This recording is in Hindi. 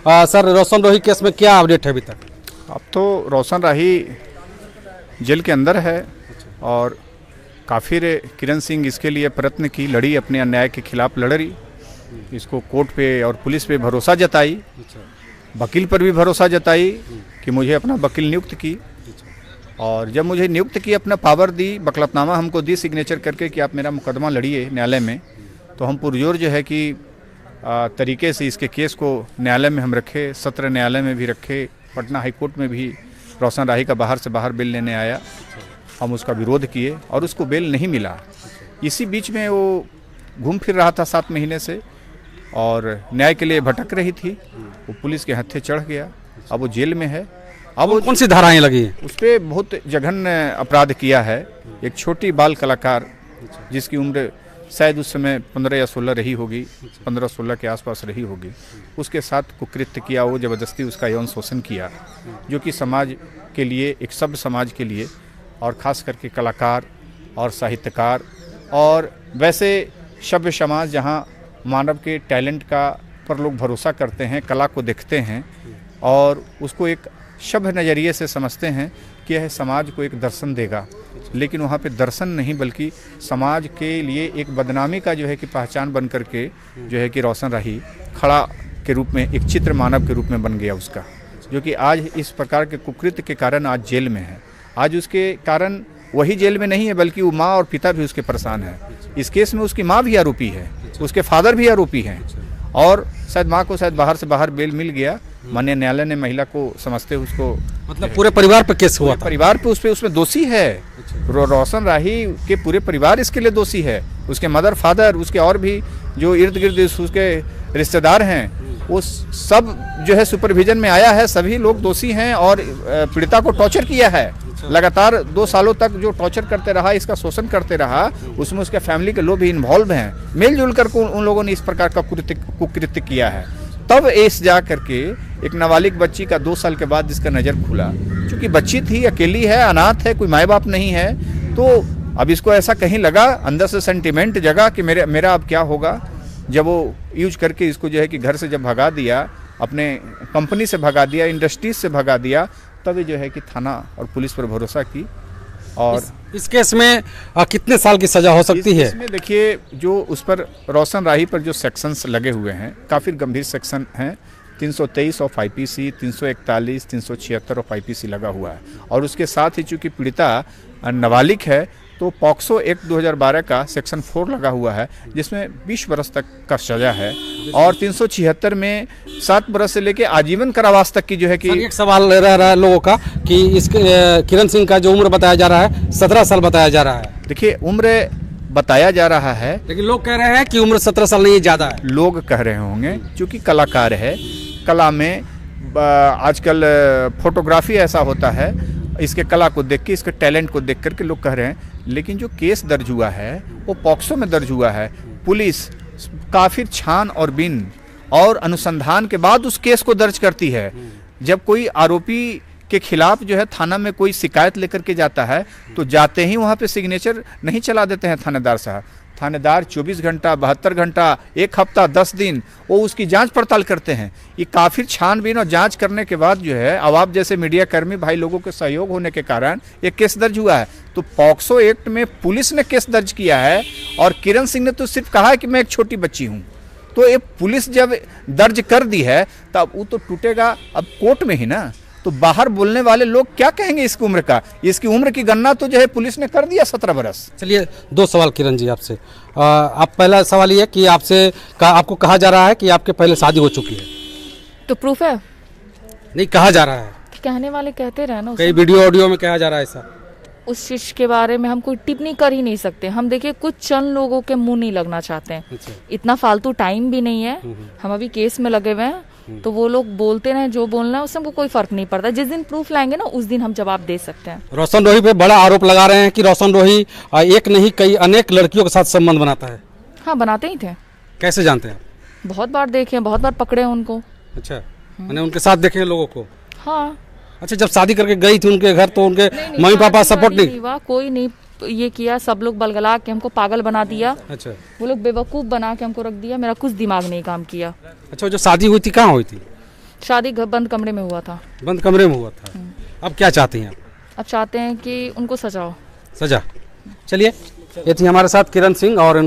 सर, रोशन रोही केस में क्या अपडेट है अभी तक? अब तो रोशन राही जेल के अंदर है और काफिर किरण सिंह इसके लिए प्रयत्न की, लड़ी, अपने अन्याय के खिलाफ लड़ रही, इसको कोर्ट पे और पुलिस पे भरोसा जताई, वकील पर भी भरोसा जताई कि मुझे अपना वकील नियुक्त की, और जब मुझे नियुक्त की अपना पावर दी, वकालतनामा हमको दी सिग्नेचर करके कि आप मेरा मुकदमा लड़िए न्यायालय में, तो हम पुरजोर जो है कि तरीके से इसके केस को न्यायालय में हम रखे, सत्र न्यायालय में भी रखे, पटना हाई कोर्ट में भी रोशन राही का बाहर से बाहर बेल लेने आया, हम उसका विरोध किए और उसको बेल नहीं मिला। इसी बीच में वो घूम फिर रहा था 7 महीने से और न्याय के लिए भटक रही थी, वो पुलिस के हत्थे चढ़ गया, अब वो जेल में है। अब वो कौन सी धाराएं लगी हैं? उस पर बहुत जघन्य अपराध किया है। एक छोटी बाल कलाकार जिसकी उम्र शायद उस समय 15 या 16 रही होगी, 15-16 के आसपास रही होगी, उसके साथ कुकृत्य किया, वो ज़बरदस्ती उसका यौन शोषण किया, जो कि समाज के लिए, एक सभ्य समाज के लिए, और ख़ास करके कलाकार और साहित्यकार और वैसे सभ्य समाज जहाँ मानव के टैलेंट का पर लोग भरोसा करते हैं, कला को देखते हैं और उसको एक सभ्य नज़रिए से समझते हैं कि यह समाज को एक दर्शन देगा, लेकिन वहाँ पे दर्शन नहीं बल्कि समाज के लिए एक बदनामी का जो है कि पहचान बन करके जो है कि रोशन राही खड़ा के रूप में, एक चित्र मानव के रूप में बन गया उसका, जो कि आज इस प्रकार के कुकृत्य के कारण आज जेल में है। आज उसके कारण वही जेल में नहीं है बल्कि वो माँ और पिता भी उसके परेशान है। इस केस में उसकी माँ भी आरोपी है, उसके फादर भी आरोपी हैं, और शायद माँ को शायद बाहर से बाहर बेल मिल गया, माननीय न्यायालय ने महिला को समझते उसको, मतलब पूरे परिवार पे केस हुआ था? परिवार पे उसमें दोषी है। रोशन राही के पूरे परिवार इसके लिए दोषी है, उसके मदर फादर, उसके और भी जो इर्द गिर्द उसके रिश्तेदार हैं, वो सब जो है सुपरविजन में आया है, सभी लोग दोषी हैं और पीड़िता को टॉर्चर किया है लगातार 2 सालों तक, जो टॉर्चर करते रहा, इसका शोषण करते रहा, उसमें उसके फैमिली के लोग भी इन्वॉल्व हैं, मिलजुल कर उन लोगों ने इस प्रकार का कुकृत्य किया है। तब एस जा करके एक नाबालिग बच्ची का 2 साल के बाद जिसका नज़र खुला, क्योंकि बच्ची थी, अकेली है, अनाथ है, कोई माँ बाप नहीं है, तो अब इसको ऐसा कहीं लगा, अंदर से सेंटिमेंट जगा कि मेरा अब क्या होगा। जब वो यूज करके इसको जो है कि घर से जब भगा दिया, अपने कंपनी से भगा दिया, इंडस्ट्रीज से भगा दिया, तभी जो है कि थाना और पुलिस पर भरोसा की। और इस केस में कितने साल की सज़ा हो सकती है? इसमें देखिए, जो उस पर रोशन राही पर जो सेक्शंस लगे हुए हैं, काफ़ी गंभीर सेक्शन हैं। 323 ऑफ IPC, 341, 376 ऑफ IPC लगा हुआ है, और उसके साथ ही चूँकि पीड़िता नाबालिग है तो पॉक्सो एक्ट 2012 का सेक्शन 4 लगा हुआ है, जिसमें 20 बरस तक का सजा है, और 376 में 7 बरस से लेके आजीवन कारावास तक की जो है कि। एक सवाल रह रहा है लोगों का कि इस किरण सिंह का जो उम्र बताया जा रहा है 17 साल बताया जा रहा है। देखिए, उम्र बताया जा रहा है, लेकिन लोग कह रहे हैं कि उम्र 17 साल नहीं, ज़्यादा है। लोग कह रहे होंगे क्योंकि कलाकार है, कला में आजकल फोटोग्राफी ऐसा होता है, इसके कला को देख के, इसके टैलेंट को देख करके लोग कह रहे हैं, लेकिन जो केस दर्ज हुआ है वो पॉक्सो में दर्ज हुआ है। पुलिस काफी छान और बीन और अनुसंधान के बाद उस केस को दर्ज करती है। जब कोई आरोपी के खिलाफ जो है थाना में कोई शिकायत लेकर के जाता है, तो जाते ही वहाँ पे सिग्नेचर नहीं चला देते हैं थानेदार साहब। थानेदार 24 घंटा, 72 घंटा, 1 हफ्ता, 10 दिन वो उसकी जांच पड़ताल करते हैं। ये काफ़ी छानबीन और जांच करने के बाद जो है, अब आप जैसे मीडिया कर्मी भाई लोगों के सहयोग होने के कारण ये केस दर्ज हुआ है। तो पॉक्सो एक्ट में पुलिस ने केस दर्ज किया है, और किरण सिंह ने तो सिर्फ कहा है कि मैं एक छोटी बच्ची हूँ। तो ये पुलिस जब दर्ज कर दी है तब वो तो टूटेगा अब कोर्ट में ही ना, तो बाहर बोलने वाले लोग क्या कहेंगे इसकी उम्र का? इसकी उम्र की गणना तो जो है पुलिस ने कर दिया 17 बरस। चलिए, 2 सवाल किरण जी आपसे। आप पहला सवाल ये कि आपको कहा जा रहा है कि आपके पहले शादी हो चुकी है, तो प्रूफ है? नहीं, कहा जा रहा है, कहने वाले कहते रहे ना, कई वीडियो ऑडियो में कहा जा रहा है ऐसा। उस चीज के बारे में हम कोई टिप्पणी कर ही नहीं सकते। हम देखिए, कुछ चंद लोगों के मुंह नहीं लगना चाहते हैं। अच्छा। इतना फालतू टाइम भी नहीं है, हम अभी केस में लगे हुए हैं, तो वो लोग बोलते रहे जो बोलना है, उससे हमको कोई फर्क नहीं पड़ता। जिस दिन प्रूफ लाएंगे ना, उस दिन हम जवाब दे सकते हैं। रोशन रोही पे बड़ा आरोप लगा रहे हैं कि रोशन रोही एक नहीं कई अनेक लड़कियों के साथ संबंध बनाता है। हाँ, बनाते ही थे। कैसे जानते हैं? बहुत बार देखे, बहुत बार पकड़े उनको। अच्छा, मैंने उनके साथ देखे लोगों को। हाँ। अच्छा, जब शादी करके गई थी उनके घर तो उनके मम्मी पापा सपोर्ट नहीं हुआ? कोई नहीं ये किया, सब लोग बलगला के हमको पागल बना दिया। अच्छा। वो लोग बेवकूफ़ बना के हमको रख दिया, मेरा कुछ दिमाग नहीं काम किया। अच्छा, जो शादी हुई थी कहाँ हुई थी? शादी बंद कमरे में हुआ था। बंद कमरे में हुआ था। अब क्या चाहती हैं आप? अब चाहते हैं कि उनको सजा हो। सजा। चलिए, ये थी हमारे साथ किरण सिंह और